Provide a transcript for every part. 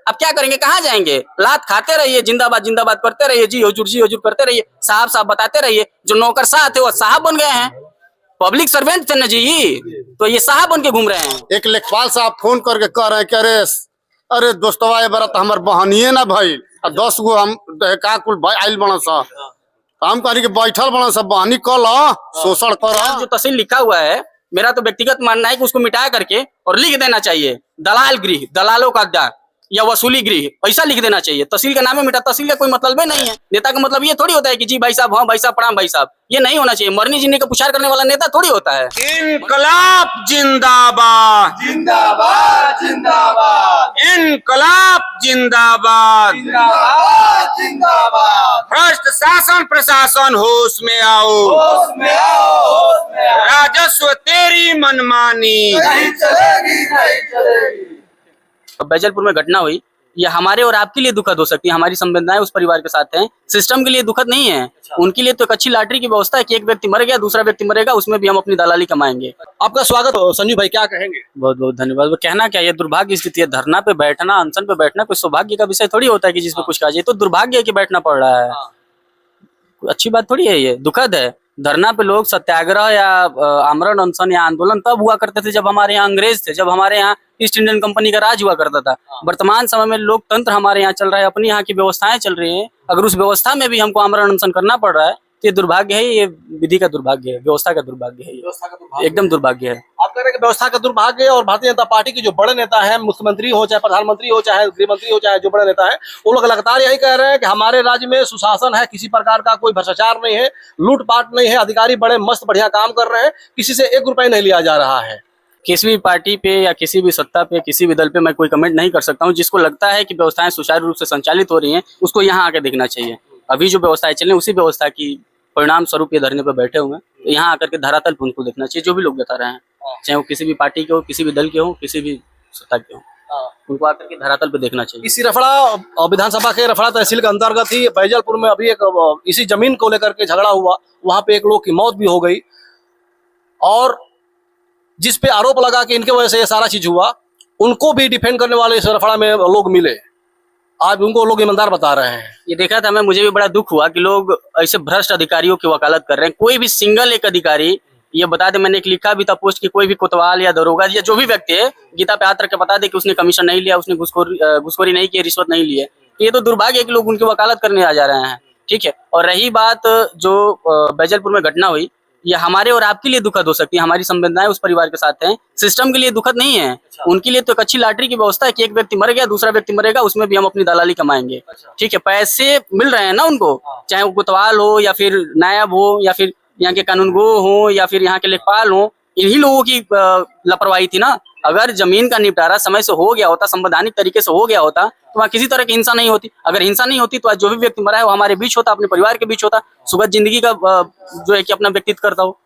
अब क्या करेंगे, कहाँ जाएंगे? लात खाते रहिए, जिंदाबाद जिंदाबाद करते रहिए, जी हजूर करते रहिए, साहब साहब बताते रहिए। जो नौकरशाह थे वो साहब बन गए हैं, पब्लिक सर्वेंट थे ना जी, तो ये साहब बन के घूम रहे हैं। एक लेखपाल साहब फोन करके कह रहे हैं कि अरे दोस्तवा ये बरत हमार बहनिए ना भाई 10 गो हम का कुल भाई आइल बना सा, हम कह के बैठल बना सा बहनी कल शोषण कर। जो तहसील लिखा हुआ है, मेरा तो व्यक्तिगत मानना है कि उसको मिटा करके और लिख देना चाहिए दलाल गृह, दलालों का अड्डा या वसूली गृह, ऐसा लिख देना चाहिए। तहसील का नाम है मिटा, तहसील का कोई मतलब नहीं है। नेता का मतलब ये थोड़ी होता है कि जी भाई साहब, हाँ भाई साहब, प्रणाम भाई साहब, ये नहीं होना चाहिए। मरनी जीने का पुकार करने वाला नेता थोड़ी होता है। इनकलाब जिंदाबाद, जिंदाबाद जिंदाबाद, इनकलाब जिंदाबाद, जिंदाबाद जिंदाबाद। भ्रष्ट शासन प्रशासन होश में आओ, होश में आओ, होश में आओ। राजस्व तेरी मनमानी नहीं चलेगी, नहीं चलेगी। बैजलपुर में घटना हुई, ये हमारे और आपके लिए दुखद हो सकती है। हमारी संवेदनाएं उस परिवार के साथ हैं, सिस्टम के लिए दुखद नहीं है। उनके लिए तो एक अच्छी लॉटरी की व्यवस्था है कि एक व्यक्ति मर गया, दूसरा व्यक्ति मरेगा, उसमें भी हम अपनी दलाली कमाएंगे। आपका स्वागत हो संजू भाई, क्या कहेंगे? बहुत बहुत धन्यवाद। वो कहना क्या, ये दुर्भाग्य स्थिति है। धरना पे बैठना, अनशन पे बैठना कोई सौभाग्य का विषय थोड़ी होता है कि जिसपे कुछ कहा जाए। तो दुर्भाग्य है कि बैठना पड़ रहा है, अच्छी बात थोड़ी है, ये दुखद है। धरना पे लोग सत्याग्रह या आमरण अनशन या आंदोलन तब हुआ करते थे जब हमारे यहाँ अंग्रेज थे, जब हमारे यहाँ ईस्ट इंडियन कंपनी का राज हुआ करता था। वर्तमान समय में लोकतंत्र हमारे यहाँ चल रहा है, अपनी यहाँ की व्यवस्थाएं चल रही हैं। अगर उस व्यवस्था में भी हमको आमरण अनशन करना पड़ रहा है तो ये दुर्भाग्य है, ये विधि का दुर्भाग्य है, व्यवस्था का दुर्भाग्य है, व्यवस्था का दुर्भाग्य, एकदम दुर्भाग्य है। आप कह रहे हैं कि व्यवस्था का दुर्भाग्य है। और भारतीय जनता पार्टी के जो बड़े नेता हैं, मुख्यमंत्री हो चाहे प्रधानमंत्री हो चाहे गृह मंत्री हो चाहे जो बड़े नेता है, वो लोग लगातार यही कह रहे हैं कि हमारे राज्य में सुशासन है, किसी प्रकार का कोई भ्रष्टाचार नहीं है, लूटपाट नहीं है, अधिकारी बड़े मस्त बढ़िया काम कर रहे हैं, किसी से 1 रुपया नहीं लिया जा रहा है। किसी भी पार्टी पे या किसी भी सत्ता पे, किसी भी दल पे मैं कोई कमेंट नहीं कर सकता हूँ। जिसको लगता है कि व्यवस्थाएं सुचारू रूप से संचालित हो रही हैं, उसको यहाँ आकर देखना चाहिए। अभी जो व्यवस्थाएं चल रही हैं, उसी व्यवस्था की परिणाम स्वरूप ये धरने पे बैठे हुए हैं। तो यहाँ आकर के धरातल पे उनको देखना चाहिए, जो भी लोग बता रहे हैं, चाहे वो किसी भी पार्टी के हो, किसी भी दल के हो, किसी भी सत्ता के हो, उनको आकर के धरातल पे देखना चाहिए। इसी रफड़ा विधानसभा के रफड़ा तहसील के अंतर्गत ही बैजलपुर में अभी एक इसी जमीन को लेकर के झगड़ा हुआ, वहां पे एक लोग की मौत भी हो गई, और जिस पे आरोप लगा कि इनके वजह से ये सारा चीज हुआ, उनको भी डिफेंड करने वाले इस रफड़ा में लोग मिले। आज उनको लोग ईमानदार बता रहे हैं। ये देखा था मैं, मुझे भी बड़ा दुख हुआ कि लोग ऐसे भ्रष्ट अधिकारियों की वकालत कर रहे हैं। कोई भी सिंगल एक अधिकारी ये बता दे, मैंने एक लिखा भी था पोस्ट कि कोई भी कोतवाल या दरोगा या जो भी व्यक्ति है, गीता पे हाथ रख के बता दे कि उसने कमीशन नहीं लिया, उसने घुसखोरी नहीं की, रिश्वत नहीं ली है। ये तो दुर्भाग्य है कि लोग उनकी वकालत करने आ जा रहे हैं, ठीक है। और रही बात जो बैजलपुर में घटना हुई, ये हमारे और आपके लिए दुखद हो सकती है। हमारी संवेदनाएं उस परिवार के साथ हैं, सिस्टम के लिए दुखद नहीं है। उनके लिए तो एक अच्छी लॉटरी की व्यवस्था है कि एक व्यक्ति मर गया, दूसरा व्यक्ति मरेगा, उसमें भी हम अपनी दलाली कमाएंगे, ठीक है। पैसे मिल रहे हैं ना उनको, चाहे वो कोतवाल हो या फिर नायब हो या फिर यहाँ के कानूनगो हो या फिर यहाँ के लेखपाल हो, इन्हीं लोगों की लापरवाही थी ना। अगर जमीन का निपटारा समय से हो गया होता, संवैधानिक तरीके से हो गया होता, तो वहाँ किसी तरह की हिंसा नहीं होती। अगर हिंसा नहीं होती तो आज जो भी व्यक्ति मरा है वो हमारे बीच होता, अपने परिवार के बीच होता, सुखद जिंदगी का जो है कि अपना व्यक्तित्व करता हो।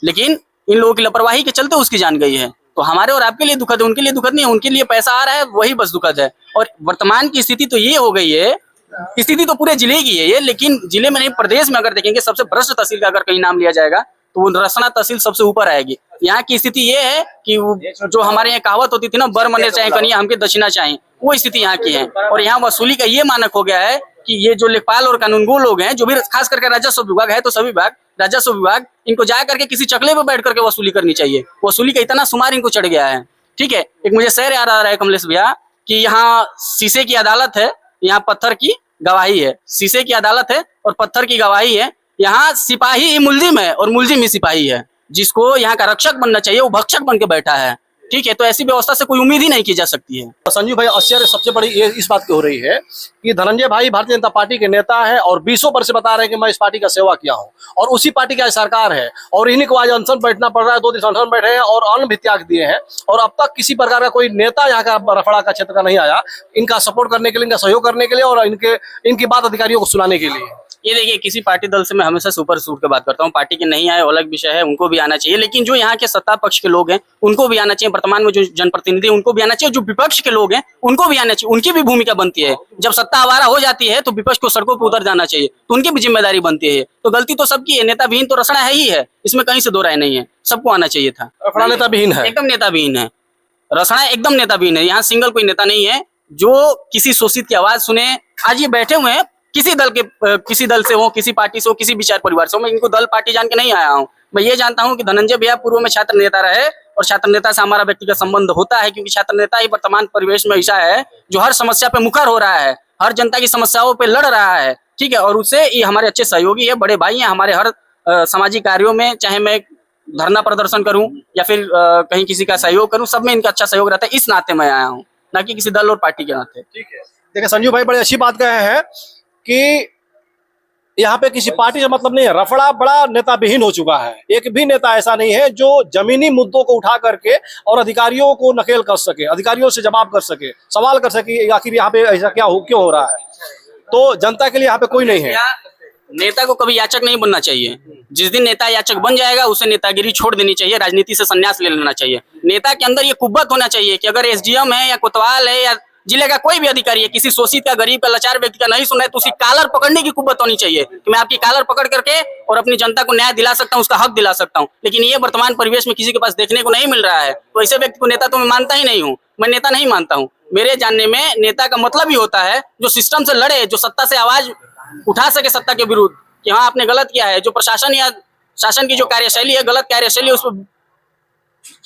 लेकिन इन लोगों की लापरवाही के चलते उसकी जान गई है। तो हमारे और आपके लिए दुखद है, उनके लिए दुखद नहीं है। उनके लिए पैसा आ रहा है, वही बस दुखद है। और वर्तमान की स्थिति तो ये हो गई है, स्थिति तो पूरे जिले की है ये, लेकिन जिले में नहीं प्रदेश में अगर देखेंगे सबसे भ्रष्ट तहसील का अगर कहीं नाम लिया जाएगा तो वो रसना तहसील सबसे ऊपर आएगी। यहाँ की स्थिति ये है कि जो हमारे यहाँ कहावत होती थी ना, बर मने चाहे कनिया हमके दक्षिणा चाहिए, वो स्थिति यहाँ की है। और यहाँ वसूली का ये मानक हो गया है कि ये जो लेखपाल और कानूनगो लोग हैं, जो भी खास करके राजस्व विभाग है, तो सभी विभाग, राजस्व विभाग, इनको जा करके किसी चकले पे बैठ करके वसूली करनी चाहिए। वसूली का इतना शुमार इनको चढ़ गया है, ठीक है। एक मुझे शेर याद आ रहा है कमलेश भैया कि यहाँ शीशे की अदालत है, यहाँ पत्थर की गवाही है। शीशे की अदालत है और पत्थर की गवाही है। यहाँ सिपाही ही मुल्जिम है और मुल्जिम ही सिपाही है। जिसको यहाँ का रक्षक बनना चाहिए वो भक्षक बन के बैठा है, ठीक है। तो ऐसी व्यवस्था से कोई उम्मीद ही नहीं की जा सकती है। संजू भाई, आश्चर्य सबसे बड़ी ये इस बात की हो रही है कि धनंजय भाई भारतीय जनता पार्टी के नेता है और 20 वर्ष से बता रहे हैं कि मैं इस पार्टी का सेवा किया हूं, और उसी पार्टी की आज सरकार है, और इन्हीं को आज अनशन बैठना पड़ रहा है। 2 दिन अनशन बैठे हैं और अन्न भी त्याग दिए हैं, और अब तक किसी प्रकार का कोई नेता यहाँ का रफड़ा का क्षेत्र का नहीं आया इनका सपोर्ट करने के लिए, इनका सहयोग करने के लिए और इनकी बात अधिकारियों को सुनाने के लिए। ये देखिए, किसी पार्टी दल से मैं हमेशा सुपर सूट के बात करता हूँ। पार्टी के नहीं आए अलग विषय है, उनको भी आना चाहिए। लेकिन जो यहाँ के सत्ता पक्ष के लोग हैं उनको भी आना चाहिए। वर्तमान में जो जनप्रतिनिधि उनको भी आना चाहिए, जो विपक्ष के लोग हैं उनको भी आना चाहिए। उनकी भी भूमिका बनती है। जब सत्ता आवारा हो जाती है तो विपक्ष को सड़कों पर उतर जाना चाहिए, तो उनकी भी जिम्मेदारी बनती है। तो गलती तो सबकी है, नेता विहीन तो रसना है ही है, इसमें कहीं से दो राय नहीं है। सबको आना चाहिए था। रफड़ा नेता विहीन है, एकदम नेता विहीन है, रसना एकदम नेता विहीन है। यहाँ सिंगल कोई नेता नहीं है जो किसी शोषित की आवाज सुने। आज ये बैठे हुए हैं, किसी दल से हो, किसी पार्टी से हो, किसी विचार परिवार से हो। मैं इनको दल पार्टी जान के नहीं आया हूँ। मैं ये जानता हूँ कि धनंजय भैया पूर्व में छात्र नेता रहे और छात्र नेता से हमारा व्यक्तिगत संबंध होता है, क्योंकि छात्र नेता ही वर्तमान परिवेश में ऐसा है जो हर समस्या पे मुखर हो रहा है, हर जनता की समस्याओं पे लड़ रहा है, ठीक है। और उससे ये हमारे अच्छे सहयोगी है, बड़े भाई हैं हमारे हर सामाजिक कार्यों में, चाहे मैं धरना प्रदर्शन करूं या फिर कहीं किसी का सहयोग करूं, सब में इनका अच्छा सहयोग रहता है। इस नाते मैं आया हूं, ना कि किसी दल और पार्टी के नाते। ठीक है, देखिए संजू भाई बड़ी अच्छी बात कहे हैं कि यहाँ पे किसी पार्टी से मतलब नहीं है। रफड़ा बड़ा नेता विहीन हो चुका है। एक भी नेता ऐसा नहीं है जो जमीनी मुद्दों को उठा करके और अधिकारियों को नकेल कर सके, अधिकारियों से जवाब कर सके, सवाल कर सके आखिर यहाँ पे ऐसा क्यों हो रहा है। तो जनता के लिए यहाँ पे कोई नहीं है। नेता को कभी याचक नहीं बनना चाहिए। जिस दिन नेता याचक बन जाएगा उसे नेतागिरी छोड़ देनी चाहिए, राजनीति से संन्यास ले लेना चाहिए। नेता के अंदर ये कुव्वत होना चाहिए कि अगर एसडीएम है या कोतवाल है या जिले का कोई भी अधिकारी है, किसी शोषित का, गरीब का, लाचार व्यक्ति का नहीं सुना है तो उसकी कालर पकड़ने की कुव्वत होनी चाहिए कि मैं आपकी कालर पकड़ करके और अपनी जनता को न्याय दिला सकता हूँ, उसका हक दिला सकता हूँ। लेकिन ये वर्तमान परिवेश में किसी के पास देखने को नहीं मिल रहा है। तो ऐसे व्यक्ति को नेता तो मैं मानता ही नहीं हूँ, मैं नेता नहीं मानता हूँ। मेरे जानने में नेता का मतलब ही होता है जो सिस्टम से लड़े, जो सत्ता से आवाज उठा सके सत्ता के विरुद्ध कि हाँ आपने गलत किया है। जो प्रशासन या शासन की जो कार्यशैली है, गलत कार्यशैली है, उस पर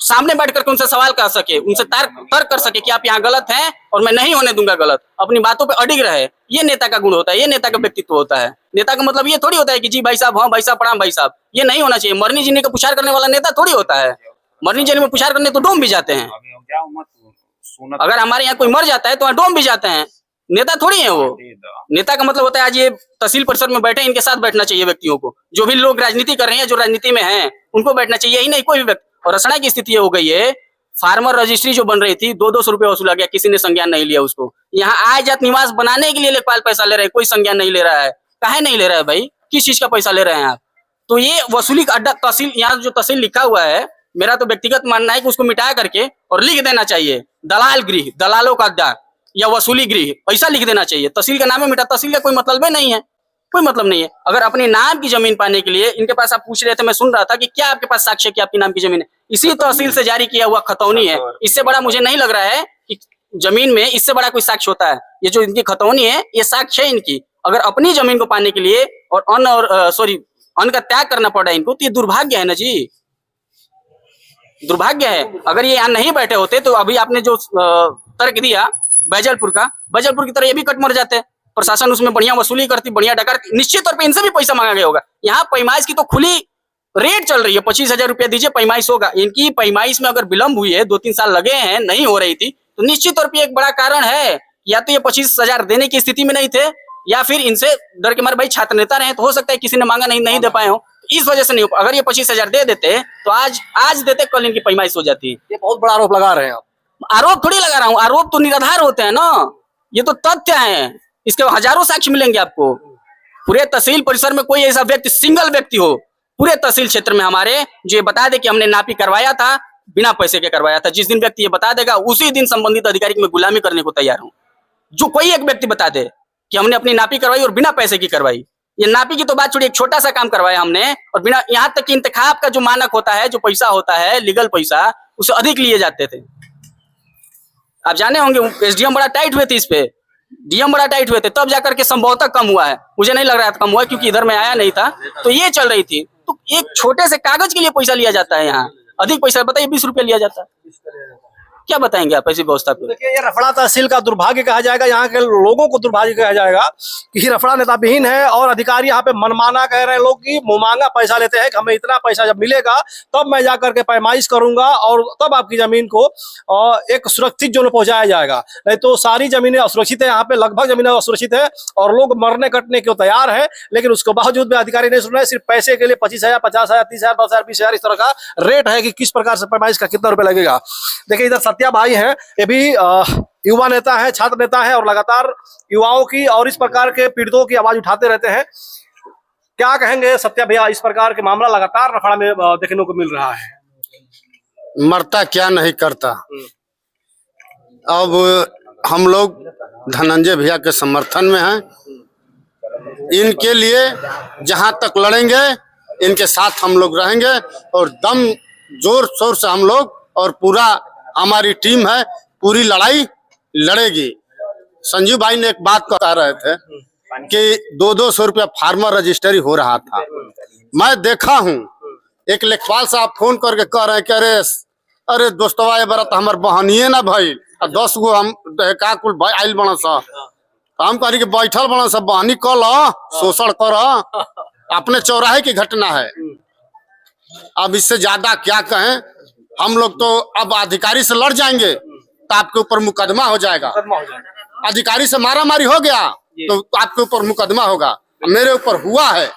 सामने बैठ करके उनसे सवाल कर सके, उनसे तर्क कर सके कि आप यहाँ गलत हैं और मैं नहीं होने दूंगा गलत, अपनी बातों पे अडिग रहे। ये नेता का गुण होता है, ये नेता का व्यक्तित्व होता है। नेता का मतलब ये थोड़ी होता है कि जी भाई साहब, हाँ भाई साहब, प्रणाम भाई साहब। ये नहीं होना चाहिए। मरनी जीने का पुचार करने वाला नेता थोड़ी होता है। मरनी जीने में पुचार करने तो डोम भी जाते हैं। अगर हमारे यहाँ कोई मर जाता है तो डोम भी जाते हैं। नेता थोड़ी है वो। नेता का मतलब होता है आज ये तहसील परिषद में बैठे, इनके साथ बैठना चाहिए व्यक्तियों को। जो भी लोग राजनीति कर रहे हैं, जो राजनीति में हैं, उनको बैठना चाहिए, यही नहीं कोई भी व्यक्ति। और रसड़ा की स्थिति हो गई है, फार्मर रजिस्ट्री जो बन रही थी 200 रुपये वसूला गया, किसी ने संज्ञान नहीं लिया उसको। यहाँ आय जात निवास बनाने के लिए लेखपाल पैसा ले रहे हैं, कोई संज्ञान नहीं ले रहा है। काहे नहीं ले रहा है भाई? किस चीज का पैसा ले रहे हैं आप? तो ये वसूली का अड्डा तहसील, यहाँ जो तहसील लिखा हुआ है, मेरा तो व्यक्तिगत मानना है कि उसको मिटा करके और लिख देना चाहिए दलाल गृह, दलालों का अड्डा या वसूली गृह, ऐसा लिख देना चाहिए। तहसील का नाम है मिटा। तहसील का कोई मतलब ही नहीं है, कोई मतलब नहीं है। अगर अपने नाम की जमीन पाने के लिए इनके पास, आप पूछ रहे थे, मैं सुन रहा था कि क्या आपके पास साक्ष्य कि आपके नाम की जमीन है, इसी तहसील से जारी किया हुआ खतौनी है। इससे बड़ा मुझे नहीं लग रहा है कि जमीन में इससे बड़ा कोई साक्ष्य होता है। ये जो इनकी खतौनी है, ये साक्ष्य है इनकी। अगर अपनी जमीन को पाने के लिए और अन्न का त्याग करना पड़ रहा है इनको, तो ये दुर्भाग्य है ना जी, दुर्भाग्य है। अगर ये यहाँ नहीं बैठे होते तो अभी आपने जो तर्क दिया बैजलपुर की तरह ये भी कट मर जाते। प्रशासन उसमें बढ़िया वसूली करती, बढ़िया डकैती, निश्चित तौर पे इनसे भी पैसा मांगा गया होगा। यहाँ पैमाइश की तो खुली रेट चल रही है, 25,000 रुपया दीजिए पैमाइश होगा। इनकी पैमाइश में अगर विलंब हुई है, 2-3 साल लगे हैं, नहीं हो रही थी, तो निश्चित तौर पर एक बड़ा कारण है। या तो ये 25,000 देने की स्थिति में नहीं थे, या फिर इनसे डर के मारे, भाई छात्र नेता रहे तो हो सकता है किसी ने मांगा नहीं दे पाए हो, इस वजह से नहीं हो। अगर ये 25,000 दे देते तो आज देते, कल इनकी पैमाइश हो जाती। ये बहुत बड़ा आरोप लगा रहे हैं आप। आरोप थोड़ी लगा रहा हूँ, आरोप तो निराधार होते हैं ना, ये तो तथ्य है। इसके हजारों साक्ष्य मिलेंगे आपको। पूरे तहसील परिसर में कोई ऐसा व्यक्ति, सिंगल व्यक्ति हो पूरे तहसील क्षेत्र में हमारे, जो ये बता दे कि हमने नापी करवाया था, बिना पैसे के करवाया था। जिस दिन व्यक्ति ये बता देगा, उसी दिन संबंधित अधिकारी की मैं गुलामी करने को तैयार हूँ। जो कोई एक व्यक्ति बता दे कि हमने अपनी नापी करवाई और बिना पैसे की करवाई। ये नापी की तो बात छोड़ी, एक छोटा सा काम करवाया हमने और बिना, यहाँ तक कि इंतखाब का जो मानक होता है, जो पैसा होता है, लीगल पैसा, उससे अधिक लिए जाते थे। आप जाने होंगे एसडीएम बड़ा टाइट हुए थे इस पे, डीएम बड़ा टाइट हुए थे, तब जाकर के संभवतः कम हुआ है। मुझे नहीं लग रहा था कम हुआ, क्योंकि इधर में आया नहीं था, तो ये चल रही थी। तो एक छोटे से कागज के लिए पैसा लिया जाता है यहाँ, अधिक पैसा, बताइए 20 रुपये लिया जाता है। क्या बताएंगे आप ऐसी व्यवस्था पे? देखिए, ये रफड़ा तहसील का दुर्भाग्य कहा जाएगा, यहाँ के लोगों को दुर्भाग्य कहा जाएगा कि रफड़ा नेता विहीन है और अधिकारी यहाँ पे मनमाना कह रहे हैं लोग कि मुंहमांगा पैसा लेते हैं कि हमें इतना पैसा जब मिलेगा तब मैं जाकर के पैमाइश करूंगा और तब आपकी जमीन को एक सुरक्षित जोन में पहुंचाया जाएगा। नहीं तो सारी जमीनें असुरक्षित है, यहाँ पे लगभग जमीनें असुरक्षित है और लोग मरने कटने को तैयार है, लेकिन उसके बावजूद भी अधिकारी नहीं सुन रहे। सिर्फ पैसे के लिए 25,000, 50,000, 30,000, 10,000, 20,000 इस तरह का रेट है कि किस प्रकार से पैमाइश का कितना रुपया लगेगा। देखिए, इधर सत्या भाई है, ये भी युवा नेता है, छात्र नेता है और लगातार युवाओं की और इस प्रकार के पीड़ितों की आवाज उठाते रहते हैं। क्या कहेंगे सत्या भैया, इस प्रकार के मामला लगातार रफड़ा में देखने को मिल रहा है? मरता क्या नहीं करता। अब हम लोग धनंजय भैया के समर्थन में हैं। इनके लिए जहां तक लड़ेंगे, इनके साथ हम लोग रहेंगे और दम जोर शोर से हम लोग, और पूरा हमारी टीम है, पूरी लड़ाई लड़ेगी। संजीव भाई ने एक बात कह रहे थे कि 200 रुपया फार्मर रजिस्ट्री हो रहा था। मैं देखा हूँ एक लेखपाल साहब फोन करके कह रहे हैं कि अरे दोस्तवा ये बरा तो हमार बहनिए ना भाई 10 गो हम का कुल भाई आइल बना सा। हम कह रही कि बैठल बना सा बहनी कल शोषण कर अपने चौराहे की घटना है। अब इससे ज्यादा क्या कहें, हम लोग तो अब अधिकारी से लड़ जाएंगे तो आपके ऊपर मुकदमा हो जाएगा। अधिकारी से मारा मारी हो गया तो आपके ऊपर मुकदमा होगा। मेरे ऊपर हुआ है,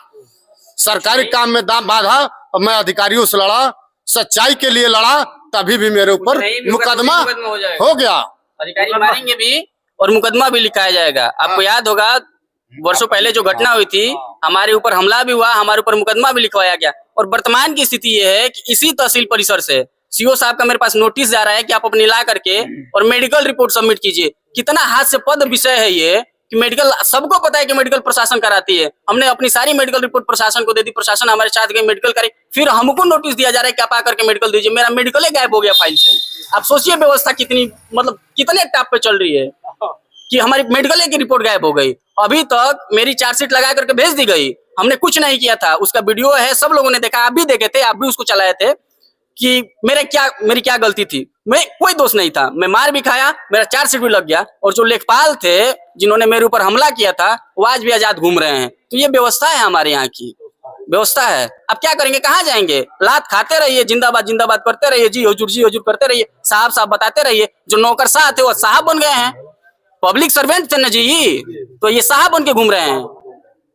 सरकारी काम में दाम बाधा और मैं अधिकारियों से लड़ा, सच्चाई के लिए लड़ा, तभी भी मेरे ऊपर मुकदमा हो गया। अधिकारी मारेंगे भी और मुकदमा भी लिखाया जाएगा। आपको याद होगा वर्षों पहले जो घटना हुई थी, हमारे ऊपर हमला भी हुआ, हमारे ऊपर मुकदमा भी लिखवाया गया। और वर्तमान की स्थिति ये है कि इसी तहसील परिसर से सीओ साहब का मेरे पास नोटिस जा रहा है कि आप अपनी ला करके और मेडिकल रिपोर्ट सबमिट कीजिए। कितना हास्यास्पद विषय है ये कि मेडिकल, सबको पता है कि मेडिकल प्रशासन कराती है। हमने अपनी सारी मेडिकल रिपोर्ट प्रशासन को दे दी, प्रशासन हमारे साथ गए मेडिकल करे, फिर हमको नोटिस दिया जा रहा है कि आप आकर के मेडिकल दीजिए। मेरा मेडिकल ही गायब हो गया फाइल से। आप सोचिए व्यवस्था कितनी, मतलब कितने टॉप पे चल रही है कि हमारी मेडिकल की रिपोर्ट गायब हो गई। अभी तक मेरी चार्जशीट लगा करके भेज दी गई, हमने कुछ नहीं किया था। उसका वीडियो है, सब लोगों ने देखा, आप भी देखे थे, आप भी उसको चलाए थे कि मेरी क्या गलती थी। मैं कोई दोष नहीं था, मैं मार भी खाया, मेरा चार्जशीट भी लग गया। और जो लेखपाल थे जिन्होंने मेरे ऊपर हमला किया था वो आज भी आजाद घूम रहे हैं। तो ये व्यवस्था है, हमारे यहाँ की व्यवस्था है। अब क्या करेंगे, कहाँ जाएंगे? लात खाते रहिए, जिंदाबाद जिंदाबाद करते रहिए, जी हजूर करते रहिए, साहब साहब बताते रहिए। जो नौकरशाह थे वो साहब बन गए हैं, पब्लिक सर्वेंट थे ना जी, तो ये साहब बन के घूम रहे हैं।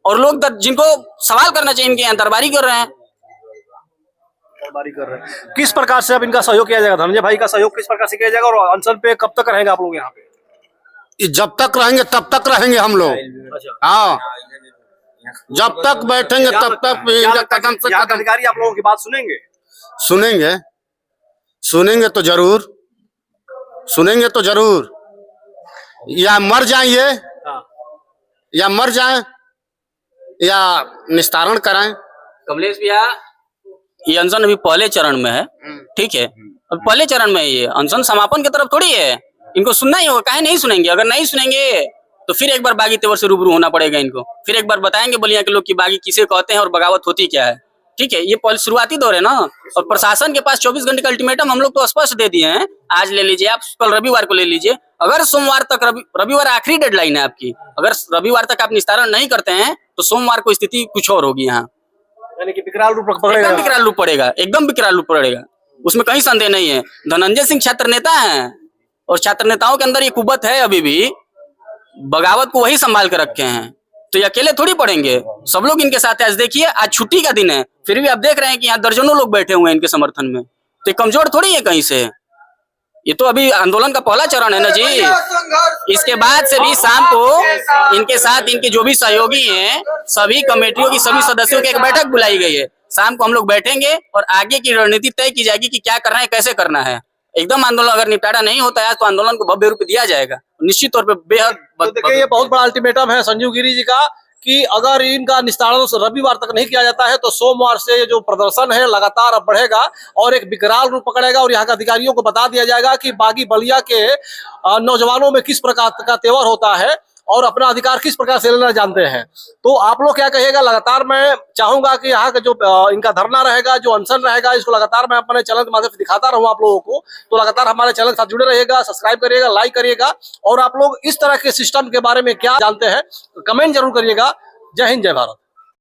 और लोग जिनको सवाल करना चाहिए इनके यहाँ दरबारी कर रहे हैं। किस प्रकार से अब इनका सहयोग किया जाएगा? धनंजय भाई का सहयोग किस प्रकार से किया जाएगा? और अनशन पे कब तक रहेंगे आप लोग यहाँ पे? जब तक रहेंगे तब तक रहेंगे हम लोग। हाँ, जब तक बैठेंगे तब तक कदम से कदम। अधिकारी आप लोगों की बात सुनेंगे? सुनेंगे तो जरूर, सुनेंगे तो जरूर। या मर जाएंगे, या मर जाएं, या निस्तारण कराएं। कमलेश भैया, ये अनशन अभी पहले चरण में है, ठीक है? अब पहले चरण में ये अनशन समापन की तरफ थोड़ी है। इनको सुनना ही होगा, काहे नहीं सुनेंगे? अगर नहीं सुनेंगे तो फिर एक बार बागी तेवर से रूबरू होना पड़ेगा इनको। फिर एक बार बताएंगे बलिया के लोग कि बागी किसे कहते हैं और बगावत होती क्या है, ठीक है? ये पहले शुरुआती दौर है ना। और प्रशासन के पास 24 घंटे का अल्टीमेटम हम लोग तो स्पष्ट दे दिए हैं। आज ले लीजिए, आप कल रविवार को ले लीजिए। अगर सोमवार तक, रविवार आखिरी डेडलाइन है आपकी, अगर रविवार तक आप निस्तारण नहीं करते हैं तो सोमवार को स्थिति कुछ और होगी। यहाँ यानी कि विकराल रूप पकड़ेगा, एकदम विकराल रूप पड़ेगा, एकदम विकराल रूप पड़ेगा, उसमें कहीं संदेह नहीं है। धनंजय सिंह छात्र नेता हैं और छात्र नेताओं के अंदर ये कुव्वत है अभी भी, बगावत को वही संभाल के रखे हैं। तो ये अकेले थोड़ी पड़ेंगे, सब लोग इनके साथ है। आज देखिए, आज छुट्टी का दिन है, फिर भी आप देख रहे हैं कि यहाँ दर्जनों लोग बैठे हुए हैं इनके समर्थन में। तो ये कमजोर थोड़ी है कहीं से। ये तो अभी आंदोलन का पहला चरण है ना जी। इसके बाद से भी शाम को इनके साथ इनके जो भी सहयोगी हैं, सभी कमेटियों की सभी सदस्यों की एक बैठक बुलाई गई है। शाम को हम लोग बैठेंगे और आगे की रणनीति तय की जाएगी कि क्या करना है, कैसे करना है। एकदम आंदोलन अगर निपटारा नहीं होता है तो आंदोलन को भव्य रूप दिया जाएगा, निश्चित तौर पे बेहद। तो देखिए, ये बहुत बड़ा अल्टीमेटम है संजीव गिरी जी का कि अगर इनका निस्तारण रविवार तक नहीं किया जाता है तो सोमवार से ये जो प्रदर्शन है लगातार अब बढ़ेगा और एक विकराल रूप पकड़ेगा। और यहाँ के अधिकारियों को बता दिया जाएगा कि बागी बलिया के नौजवानों में किस प्रकार का तेवर होता है और अपना अधिकार किस प्रकार से लेना जानते हैं। तो आप लोग क्या कहिएगा? लगातार मैं चाहूंगा कि यहाँ का जो इनका धरना रहेगा, जो अनशन रहेगा, इसको लगातार मैं अपने चैनल के माध्यम से दिखाता रहूं आप लोगों को। तो लगातार हमारे चैनल के साथ जुड़े रहिएगा, सब्सक्राइब करिएगा, लाइक करिएगा। और आप लोग इस तरह के सिस्टम के बारे में क्या जानते हैं कमेंट जरूर करिएगा। जय हिंद, जय भारत।